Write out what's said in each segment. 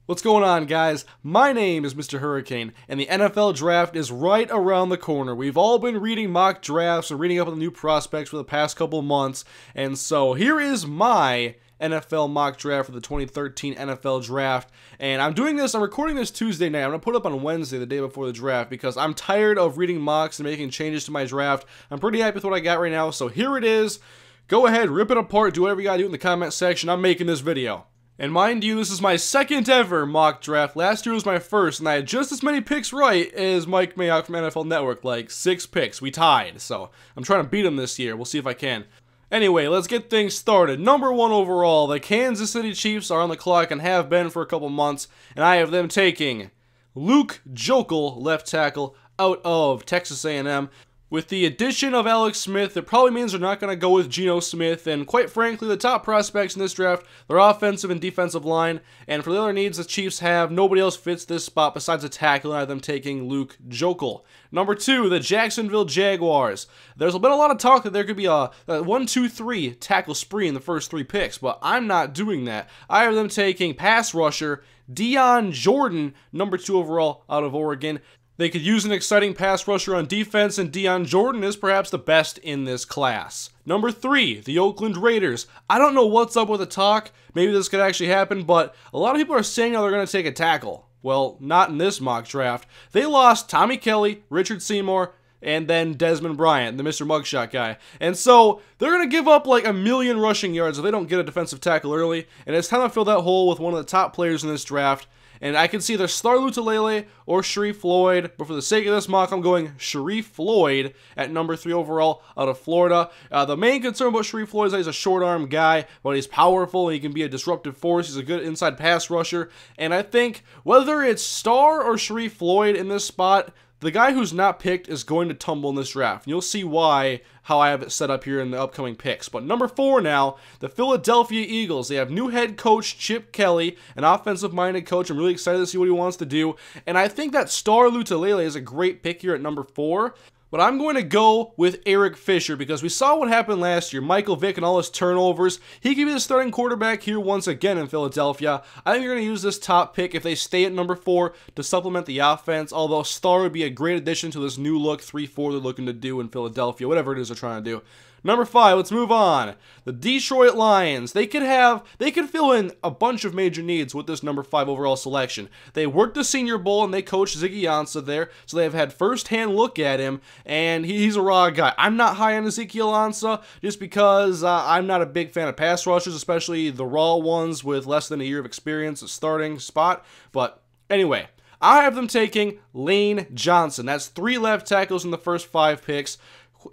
What's going on, guys? My name is Mr. Hurricane, and the NFL Draft is right around the corner. We've all been reading mock drafts and reading up on the new prospects for the past couple months, and so here is my NFL mock draft for the 2013 NFL Draft, and I'm recording this Tuesday night. I'm going to put it up on Wednesday, the day before the draft, because I'm tired of reading mocks and making changes to my draft. I'm pretty happy with what I got right now, so here it is. Go ahead, rip it apart, do whatever you gotta do in the comment section. I'm making this video. And mind you, this is my second ever mock draft. Last year was my first, and I had just as many picks right as Mike Mayock from NFL Network, like 6 picks. We tied, so I'm trying to beat him this year. We'll see if I can. Anyway, let's get things started. Number 1 overall, the Kansas City Chiefs are on the clock and have been for a couple months, and I have them taking Luke Joeckel, left tackle, out of Texas A&M. With the addition of Alex Smith, it probably means they're not going to go with Geno Smith, and quite frankly, the top prospects in this draft, their offensive and defensive line, and for the other needs the Chiefs have, nobody else fits this spot besides a tackle, and I have them taking Luke Joeckel. Number 2, the Jacksonville Jaguars. There's been a lot of talk that there could be a 1-2-3 tackle spree in the first 3 picks, but I'm not doing that. I have them taking pass rusher Dion Jordan, number 2 overall out of Oregon. They could use an exciting pass rusher on defense, and Dion Jordan is perhaps the best in this class. Number 3, the Oakland Raiders. I don't know what's up with the talk. Maybe this could actually happen, but a lot of people are saying how they're going to take a tackle. Well, not in this mock draft. They lost Tommy Kelly, Richard Seymour, and then Desmond Bryant, the Mr. Mugshot guy. And so, they're going to give up like 1,000,000 rushing yards if they don't get a defensive tackle early, and it's time to fill that hole with one of the top players in this draft. And I can see either Star Lotulelei or Sharrif Floyd, but for the sake of this mock, I'm going Sharrif Floyd at number 3 overall out of Florida. The main concern about Sharrif Floyd is that he's a short-arm guy, but he's powerful, he can be a disruptive force, he's a good inside pass rusher, and I think whether it's Star or Sharrif Floyd in this spot, the guy who's not picked is going to tumble in this draft. You'll see why, how I have it set up here in the upcoming picks. But number 4 now, the Philadelphia Eagles. They have new head coach Chip Kelly, an offensive-minded coach. I'm really excited to see what he wants to do. And I think that Star Lotulelei is a great pick here at number 4. But I'm going to go with Eric Fisher because we saw what happened last year. Michael Vick and all his turnovers. He could be the starting quarterback here once again in Philadelphia. I think you're going to use this top pick if they stay at number 4 to supplement the offense, although Star would be a great addition to this new look 3-4 they're looking to do in Philadelphia, whatever it is they're trying to do. Number 5, let's move on. The Detroit Lions. They could fill in a bunch of major needs with this number 5 overall selection. They worked the Senior Bowl and they coached Ziggy Ansah there, so they have had first-hand look at him, and he's a raw guy. I'm not high on Ezekiel Ansah just because I'm not a big fan of pass rushers, especially the raw ones with less than a year of experience at starting spot, but anyway. I have them taking Lane Johnson. That's 3 left tackles in the first 5 picks.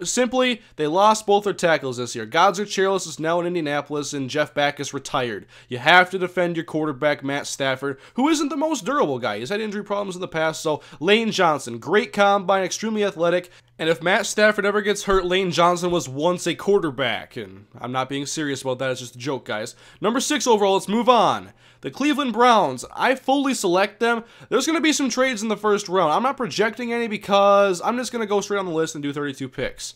Simply, they lost both their tackles this year. Goddard Cherilus is now in Indianapolis, and Jeff Backus retired. You have to defend your quarterback, Matt Stafford, who isn't the most durable guy. He's had injury problems in the past, so Lane Johnson, great combine, extremely athletic, and if Matt Stafford ever gets hurt, Lane Johnson was once a quarterback, and I'm not being serious about that, it's just a joke, guys. Number 6 overall, let's move on. The Cleveland Browns, I fully select them. There's going to be some trades in the first round. I'm not projecting any because I'm just going to go straight on the list and do 32 picks.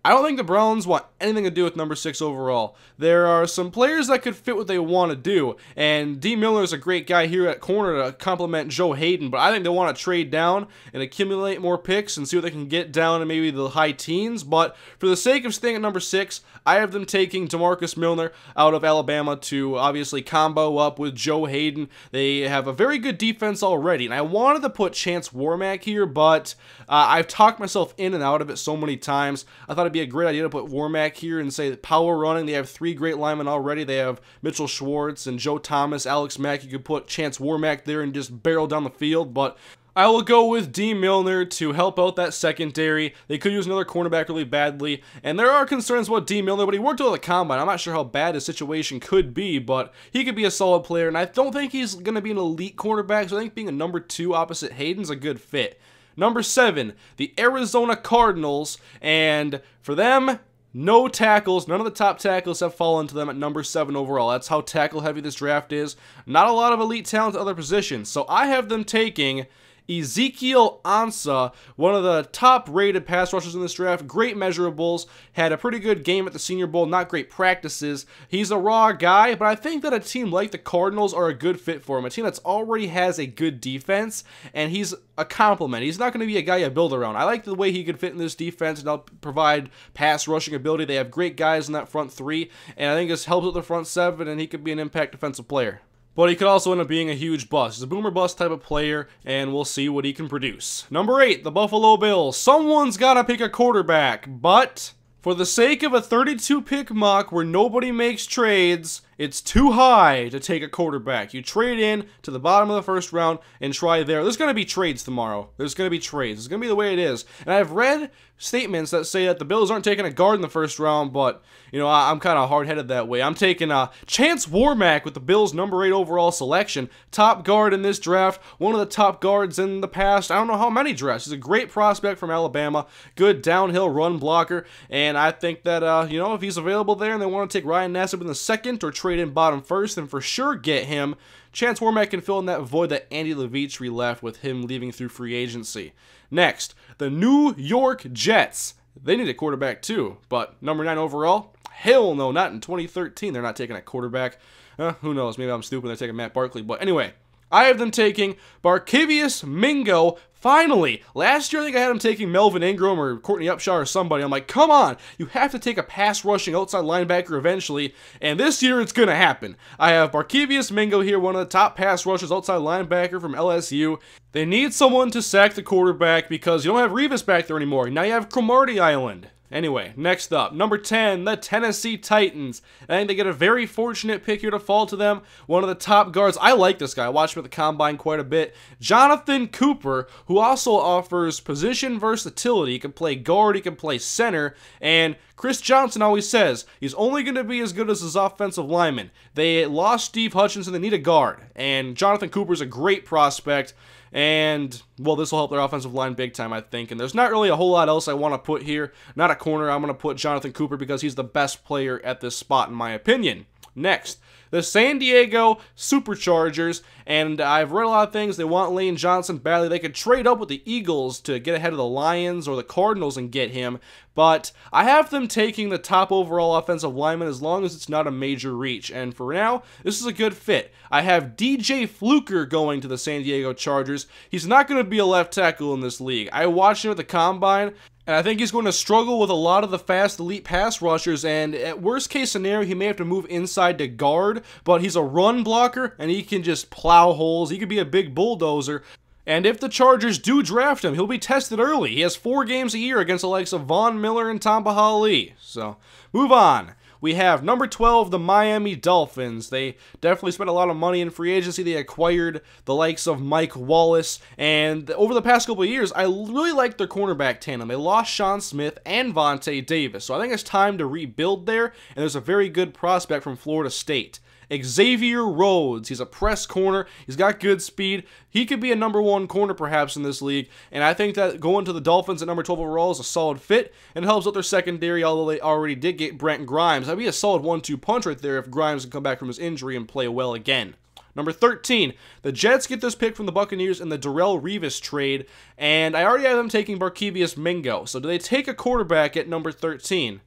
I don't think the Browns want anything to do with number 6 overall. There are some players that could fit what they want to do, and D. Miller is a great guy here at corner to complement Joe Hayden, but I think they want to trade down and accumulate more picks and see what they can get down in maybe the high teens, but for the sake of staying at number 6, I have them taking DeMarcus Milner out of Alabama to obviously combo up with Joe Hayden. They have a very good defense already, and I wanted to put Chance Warmack here, but I've talked myself in and out of it so many times. I thought it'd be a great idea to put Warmack here and say power running. They have 3 great linemen already. They have Mitchell Schwartz and Joe Thomas, Alex Mack. You could put Chance Warmack there and just barrel down the field, but I will go with D. Milner to help out that secondary. They could use another cornerback really badly, and there are concerns about D. Milner, but he worked out the combine. I'm not sure how bad his situation could be, but he could be a solid player, and I don't think he's going to be an elite cornerback, so I think being a number 2 opposite Hayden's a good fit. Number 7, the Arizona Cardinals, and for them, no tackles. None of the top tackles have fallen to them at number 7 overall. That's how tackle heavy this draft is. Not a lot of elite talent at other positions, so I have them taking Ezekiel Ansah, one of the top-rated pass rushers in this draft, great measurables, had a pretty good game at the Senior Bowl, not great practices. He's a raw guy, but I think that a team like the Cardinals are a good fit for him, a team that's already has a good defense, and he's a complement. He's not going to be a guy you build around. I like the way he could fit in this defense and help provide pass rushing ability. They have great guys in that front three, and I think this helps with the front seven, and he could be an impact defensive player. But he could also end up being a huge bust. He's a boomer bust type of player, and we'll see what he can produce. Number 8, the Buffalo Bills. Someone's got to pick a quarterback, but for the sake of a 32-pick mock where nobody makes trades, it's too high to take a quarterback. You trade in to the bottom of the first round and try there. There's going to be trades tomorrow. There's going to be trades. It's going to be the way it is. And I've read statements that say that the Bills aren't taking a guard in the first round, but, you know, I'm kind of hard-headed that way. I'm taking Chance Warmack with the Bills' number 8 overall selection. Top guard in this draft. One of the top guards in the past. I don't know how many drafts. He's a great prospect from Alabama. Good downhill run blocker. And I think that, you know, if he's available there and they want to take Ryan Nassib in the second or trade in bottom first, then for sure get him. Chance Warmack can fill in that void that Andy Levitre left with him leaving through free agency. Next, the New York Jets. They need a quarterback too, but number 9 overall? Hell no, not in 2013. They're not taking a quarterback. Who knows? Maybe I'm stupid. They're taking Matt Barkley. But anyway, I have them taking Barkevious Mingo. Finally, last year I think I had him taking Melvin Ingram or Courtney Upshaw or somebody. I'm like, come on, you have to take a pass rushing outside linebacker eventually, and this year it's going to happen. I have Barkevious Mingo here, one of the top pass rushers outside linebacker from LSU. They need someone to sack the quarterback because you don't have Revis back there anymore. Now you have Cromartie Island. Anyway, next up, number 10, the Tennessee Titans. I think they get a very fortunate pick here to fall to them. One of the top guards. I like this guy. I watched him at the Combine quite a bit. Jonathan Cooper, who also offers position versatility. He can play guard, he can play center, and Chris Johnson always says he's only going to be as good as his offensive lineman. They lost Steve Hutchinson. They need a guard, and Jonathan Cooper's a great prospect. And, well, this will help their offensive line big time, I think. And there's not really a whole lot else I want to put here. Not a corner. I'm going to put Jonathan Cooper because he's the best player at this spot, in my opinion. Next, the San Diego Superchargers, and I've read a lot of things. They want Lane Johnson badly. They could trade up with the Eagles to get ahead of the Lions or the Cardinals and get him, but I have them taking the top overall offensive lineman as long as it's not a major reach, and for now, this is a good fit. I have DJ Fluker going to the San Diego Chargers. He's not going to be a left tackle in this league. I watched him at the Combine, and I think he's going to struggle with a lot of the fast elite pass rushers, and at worst case scenario, he may have to move inside to guard, but he's a run blocker, and he can just plow holes. He could be a big bulldozer. And if the Chargers do draft him, he'll be tested early. He has 4 games a year against the likes of Von Miller and Tamba Hali. So, move on. We have number 12, the Miami Dolphins. They definitely spent a lot of money in free agency. They acquired the likes of Mike Wallace. And over the past couple of years, I really like their cornerback tandem. They lost Sean Smith and Vontae Davis. So I think it's time to rebuild there. And there's a very good prospect from Florida State. Xavier Rhodes. He's a press corner. He's got good speed. He could be a number 1 corner perhaps in this league, and I think that going to the Dolphins at number 12 overall is a solid fit and helps out their secondary, although they already did get Brent Grimes. That'd be a solid 1-2 punch right there if Grimes can come back from his injury and play well again. Number 13, the Jets get this pick from the Buccaneers in the Darrelle Revis trade, and I already have them taking Barkevious Mingo. So do they take a quarterback at number 13?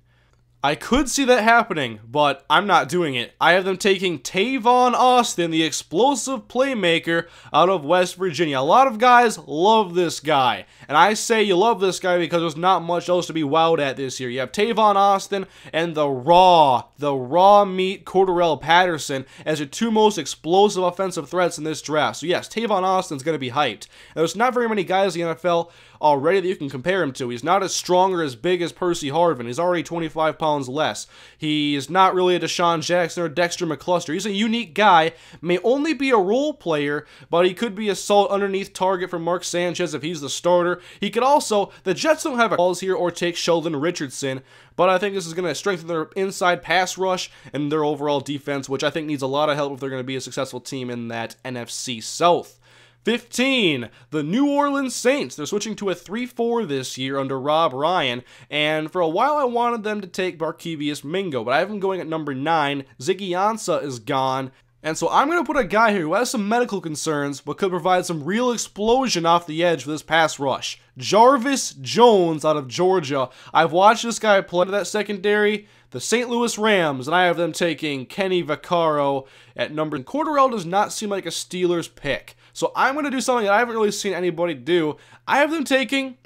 I could see that happening, but I'm not doing it. I have them taking Tavon Austin, the explosive playmaker out of West Virginia. A lot of guys love this guy, and I say you love this guy because there's not much else to be wowed at this year. You have Tavon Austin and the raw meat Cordarrelle Patterson as your 2 most explosive offensive threats in this draft. So yes, Tavon Austin's going to be hyped. And there's not very many guys in the NFL already that you can compare him to. He's not as strong or as big as Percy Harvin. He's already 25 pounds less. He's not really a Deshaun Jackson or Dexter McCluster. He's a unique guy, may only be a role player, but he could be a solid underneath target for Mark Sanchez if he's the starter. He could also, the Jets don't have balls here or take Sheldon Richardson, but I think this is going to strengthen their inside pass rush and their overall defense, which I think needs a lot of help if they're going to be a successful team in that NFC South. 15, the New Orleans Saints. They're switching to a 3-4 this year under Rob Ryan, and for a while I wanted them to take Barkevious Mingo, but I have them going at number 9. Ziggy Ansah is gone. And so I'm going to put a guy here who has some medical concerns, but could provide some real explosion off the edge for this pass rush. Jarvis Jones out of Georgia. I've watched this guy play that secondary, the St. Louis Rams, and I have them taking Kenny Vaccaro at number. Cordarrelle does not seem like a Steelers pick. So I'm going to do something that I haven't really seen anybody do. I have them taking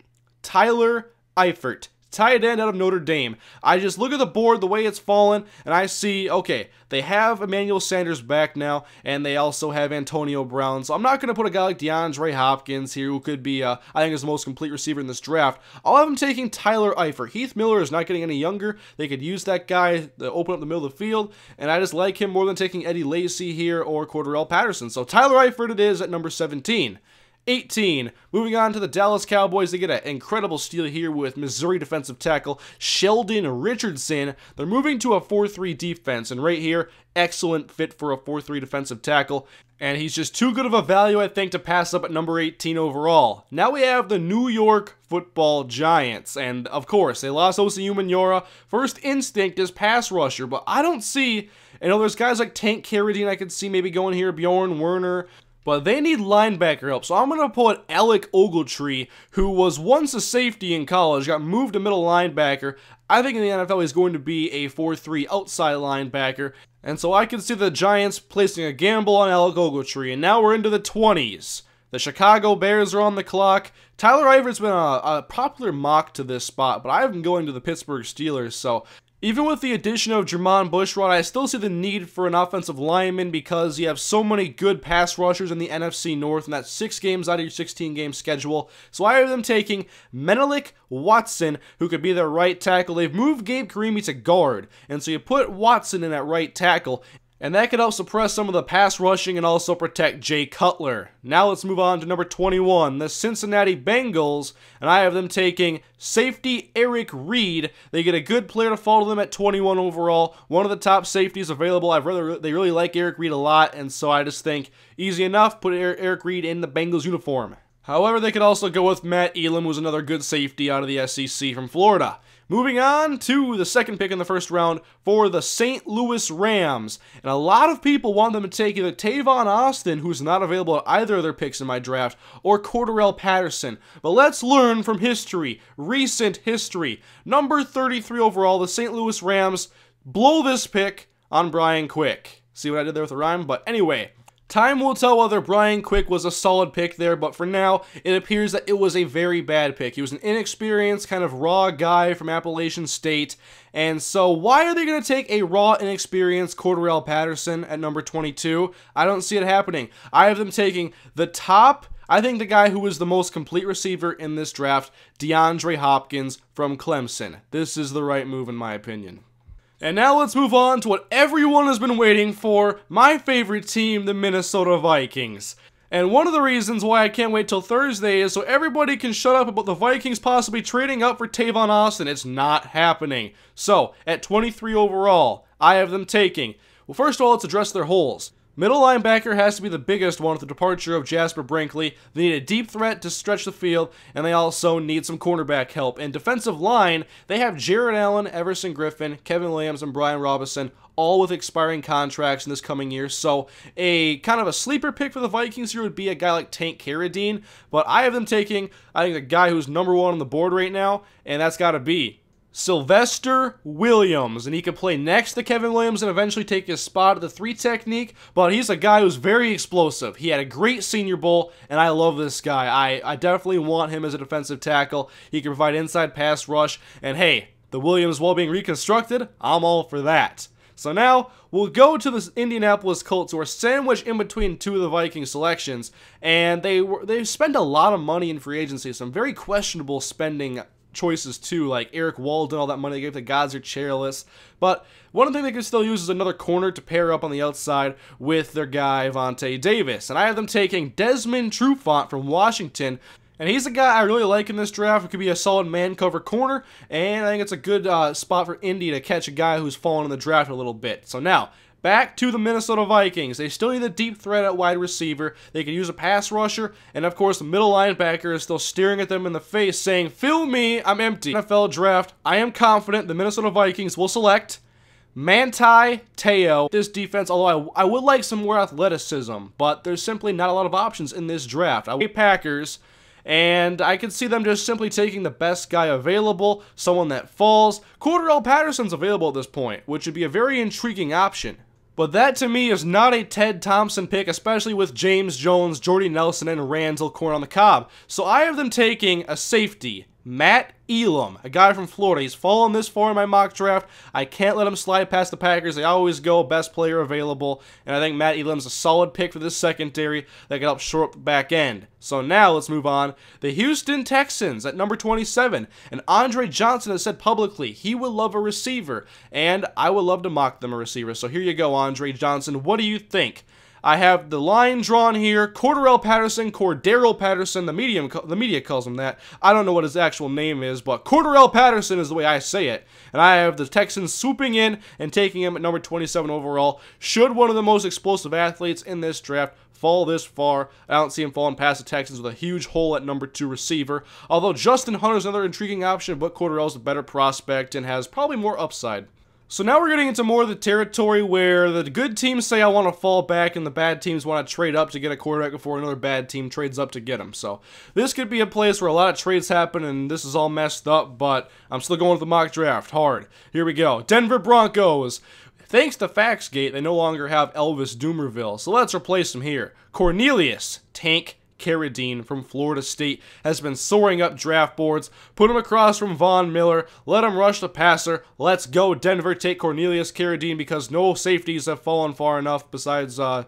Tyler Eifert, tight end out of Notre Dame. I just look at the board, the way it's fallen, and I see, okay, they have Emmanuel Sanders back now, and they also have Antonio Brown. So I'm not going to put a guy like DeAndre Hopkins here, who could be, I think, is the most complete receiver in this draft. I'll have him taking Tyler Eifert. Heath Miller is not getting any younger. They could use that guy to open up the middle of the field, and I just like him more than taking Eddie Lacy here or Cordarrelle Patterson. So Tyler Eifert it is at number 17. 18. Moving on to the Dallas Cowboys. They get an incredible steal here with Missouri defensive tackle Sheldon Richardson. They're moving to a 4-3 defense, and right here, excellent fit for a 4-3 defensive tackle. And he's just too good of a value, I think, to pass up at number 18 overall. Now we have the New York Football Giants. And, of course, they lost Osi Umenyiora. First instinct is pass rusher, but I don't see... I know there's guys like Tank Carradine I could see maybe going here, Bjorn Werner... But they need linebacker help, so I'm going to put Alec Ogletree, who was once a safety in college, got moved to middle linebacker. I think in the NFL he's going to be a 4-3 outside linebacker. And so I can see the Giants placing a gamble on Alec Ogletree. And now we're into the 20s. The Chicago Bears are on the clock. Tyler Eifert's been a popular mock to this spot, but I've been going to the Pittsburgh Steelers, so... Even with the addition of Jermon Bushrod, I still see the need for an offensive lineman because you have so many good pass rushers in the NFC North, and that's 6 games out of your 16-game schedule. So I have them taking Menelik Watson, who could be their right tackle. They've moved Gabe Carimi to guard, and so you put Watson in at right tackle, and that could help suppress some of the pass rushing and also protect Jay Cutler. Now let's move on to number 21, the Cincinnati Bengals, and I have them taking safety Eric Reed. They get a good player to follow them at 21 overall, one of the top safeties available. They really like Eric Reed a lot, and so I just think easy enough, put Eric Reed in the Bengals uniform. However, they could also go with Matt Elam, who's another good safety out of the SEC from Florida. Moving on to the second pick in the first round for the St. Louis Rams. And a lot of people want them to take either Tavon Austin, who's not available at either of their picks in my draft, or Cordarrelle Patterson. But let's learn from history, recent history. Number 33 overall, the St. Louis Rams blow this pick on Brian Quick. See what I did there with the rhyme? But anyway... Time will tell whether Brian Quick was a solid pick there, but for now, it appears that it was a very bad pick. He was an inexperienced, kind of raw guy from Appalachian State, and so why are they going to take a raw, inexperienced Cordarrelle Patterson at number 22? I don't see it happening. I have them taking the top... I think the guy who was the most complete receiver in this draft, DeAndre Hopkins from Clemson. This is the right move in my opinion. And now let's move on to what everyone has been waiting for, my favorite team, the Minnesota Vikings. And one of the reasons why I can't wait till Thursday is so everybody can shut up about the Vikings possibly trading up for Tavon Austin. It's not happening. So, at 23 overall, I have them taking. Well, first of all, let's address their holes. Middle linebacker has to be the biggest one with the departure of Jasper Brinkley. They need a deep threat to stretch the field, and they also need some cornerback help. And defensive line, they have Jared Allen, Everson Griffin, Kevin Williams, and Brian Robinson, all with expiring contracts in this coming year. So a kind of a sleeper pick for the Vikings here would be a guy like Tank Carradine. But I have them taking, I think, the guy who's number 1 on the board right now, and that's got to be Sylvester Williams, and he could play next to Kevin Williams and eventually take his spot at the 3 technique, but he's a guy who's very explosive. He had a great Senior Bowl, and I love this guy. I definitely want him as a defensive tackle. He can provide inside pass rush, and hey, the Williams while being reconstructed, I'm all for that. So now, we'll go to the Indianapolis Colts, who are sandwiched in between 2 of the Viking selections, and they spend a lot of money in free agency, some very questionable spending choices too, like Eric Walden, all that money they gave to Gods are chairless. But one thing they can still use is another corner to pair up on the outside with their guy Vontae Davis. And I have them taking Desmond Trufant from Washington. And he's a guy I really like in this draft. It could be a solid man cover corner, and I think it's a good spot for Indy to catch a guy who's fallen in the draft a little bit. So now, back to the Minnesota Vikings. They still need a deep threat at wide receiver. They can use a pass rusher. And of course, the middle linebacker is still staring at them in the face saying, "Fill me, I'm empty." NFL draft, I am confident the Minnesota Vikings will select Manti Te'o. This defense, although I would like some more athleticism, but there's simply not a lot of options in this draft. I hate Packers, and I could see them just simply taking the best guy available, someone that falls. Cordarrelle Patterson's available at this point, which would be a very intriguing option. But that to me is not a Ted Thompson pick, especially with James Jones, Jordy Nelson, and Randall Corn on the cob. So I have them taking a safety, Matt Elam, a guy from Florida. He's fallen this far in my mock draft. I can't let him slide past the Packers. They always go best player available, and I think Matt Elam's a solid pick for this secondary that can help shore up the back end. So now let's move on. The Houston Texans at number 27, and Andre Johnson has said publicly he would love a receiver, and I would love to mock them a receiver. So here you go, Andre Johnson. What do you think? I have the line drawn here. Cordarrelle Patterson, Cordarrelle Patterson. The media calls him that. I don't know what his actual name is, but Cordarrelle Patterson is the way I say it. And I have the Texans swooping in and taking him at number 27 overall. Should one of the most explosive athletes in this draft fall this far, I don't see him falling past the Texans with a huge hole at number 2 receiver. Although Justin Hunter's another intriguing option, but Cordarrelle's a better prospect and has probably more upside. So now we're getting into more of the territory where the good teams say I want to fall back and the bad teams want to trade up to get a quarterback before another bad team trades up to get him. So this could be a place where a lot of trades happen and this is all messed up, but I'm still going with the mock draft hard. Here we go. Denver Broncos. Thanks to Faxgate, they no longer have Elvis Dumervil, so let's replace him here. Cornelius Tank Carradine from Florida State has been soaring up draft boards. Put him across from Von Miller. Let him rush the passer. Let's go, Denver. Take Cornelius Carradine because no safeties have fallen far enough besides that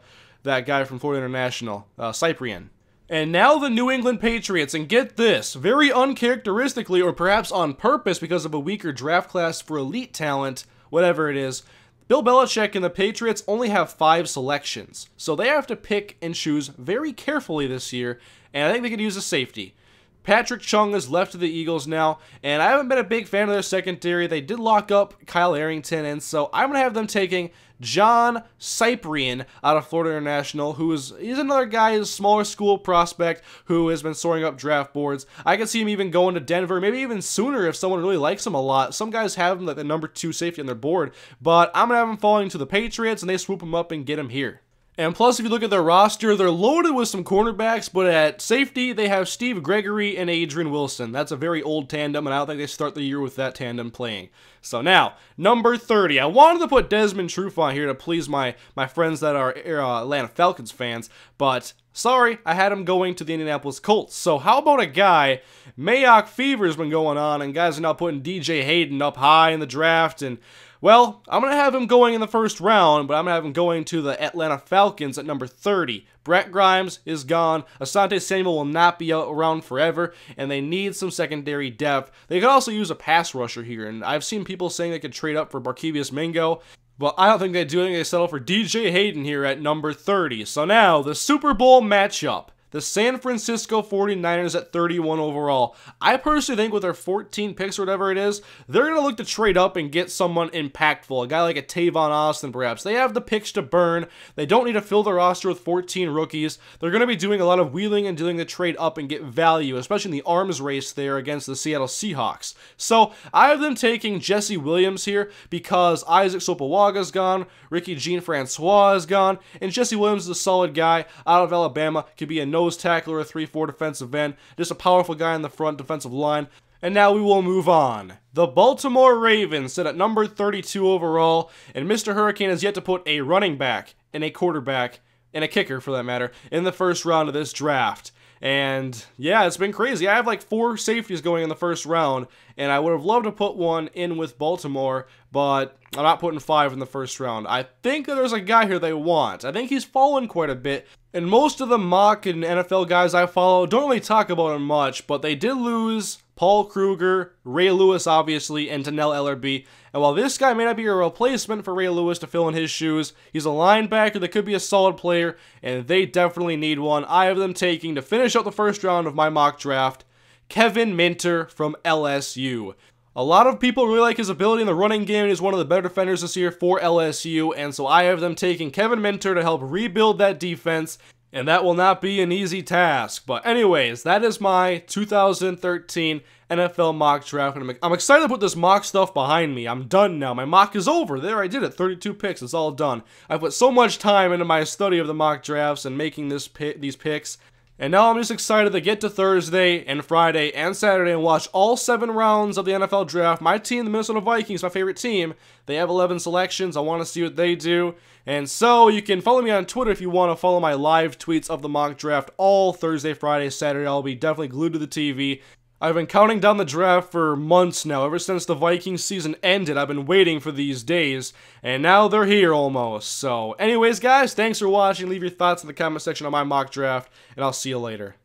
guy from Florida International, Cyprian. And now the New England Patriots, and get this, very uncharacteristically or perhaps on purpose because of a weaker draft class for elite talent, whatever it is, Bill Belichick and the Patriots only have 5 selections, so they have to pick and choose very carefully this year, and I think they could use a safety. Patrick Chung is left to the Eagles now, and I haven't been a big fan of their secondary. They did lock up Kyle Arrington, and so I'm going to have them taking John Cyprian out of Florida International, he's another guy, he's a smaller school prospect who has been soaring up draft boards. I could see him even going to Denver, maybe even sooner if someone really likes him a lot. Some guys have him like the number 2 safety on their board, but I'm going to have him falling to the Patriots, and they swoop him up and get him here. And plus, if you look at their roster, they're loaded with some cornerbacks, but at safety, they have Steve Gregory and Adrian Wilson. That's a very old tandem, and I don't think they start the year with that tandem playing. So now, number 30. I wanted to put Desmond Trufant here to please my friends that are Atlanta Falcons fans, but sorry, I had him going to the Indianapolis Colts. So how about a guy, Mayock Fever's been going on, and guys are now putting DJ Hayden up high in the draft, and well, I'm going to have him going in the first round, but I'm going to have him going to the Atlanta Falcons at number 30. Brett Grimes is gone. Asante Samuel will not be around forever, and they need some secondary depth. They could also use a pass rusher here, and I've seen people saying they could trade up for Barkevious Mingo, but I don't think they do. I think they settle for DJ Hayden here at number 30. So now, the Super Bowl matchup. The San Francisco 49ers at 31 overall. I personally think with their 14 picks or whatever it is, they're going to look to trade up and get someone impactful. A guy like a Tavon Austin, perhaps. They have the picks to burn. They don't need to fill their roster with 14 rookies. They're going to be doing a lot of wheeling and doing the trade up and get value, especially in the arms race there against the Seattle Seahawks. So I have them taking Jesse Williams here because Isaac Sopawaga's gone, Ricky Jean-Francois is gone, and Jesse Williams is a solid guy out of Alabama, could be a nose tackle or a 3-4 defensive end, just a powerful guy in the front defensive line. And now we will move on. The Baltimore Ravens sit at number 32 overall, and Mr. Hurricane has yet to put a running back and a quarterback and a kicker, for that matter, in the first round of this draft. And yeah, it's been crazy. I have like 4 safeties going in the first round, and I would have loved to put one in with Baltimore, but I'm not putting 5 in the first round. I think that there's a guy here they want. I think he's fallen quite a bit, and most of the mock and NFL guys I follow don't really talk about him much, but they did lose Paul Kruger, Ray Lewis obviously, and Dannell Ellerbe. And while this guy may not be a replacement for Ray Lewis to fill in his shoes, he's a linebacker that could be a solid player, and they definitely need one. I have them taking, to finish out the first round of my mock draft, Kevin Minter from LSU. A lot of people really like his ability in the running game, and he's one of the better defenders this year for LSU, and so I have them taking Kevin Minter to help rebuild that defense. and that will not be an easy task. But anyways, that is my 2013 NFL mock draft, and I'm excited to put this mock stuff behind me. I'm done now. My mock is over. There, I did it. 32 picks. It's all done. I put so much time into my study of the mock drafts and making these picks. And now I'm just excited to get to Thursday and Friday and Saturday and watch all 7 rounds of the NFL draft. My team, the Minnesota Vikings, my favorite team, they have 11 selections. I want to see what they do. And so you can follow me on Twitter if you want to follow my live tweets of the mock draft all Thursday, Friday, Saturday. I'll be definitely glued to the TV. I've been counting down the draft for months now. Ever since the Vikings season ended, I've been waiting for these days, and now they're here almost. So anyways, guys, thanks for watching. Leave your thoughts in the comment section on my mock draft, and I'll see you later.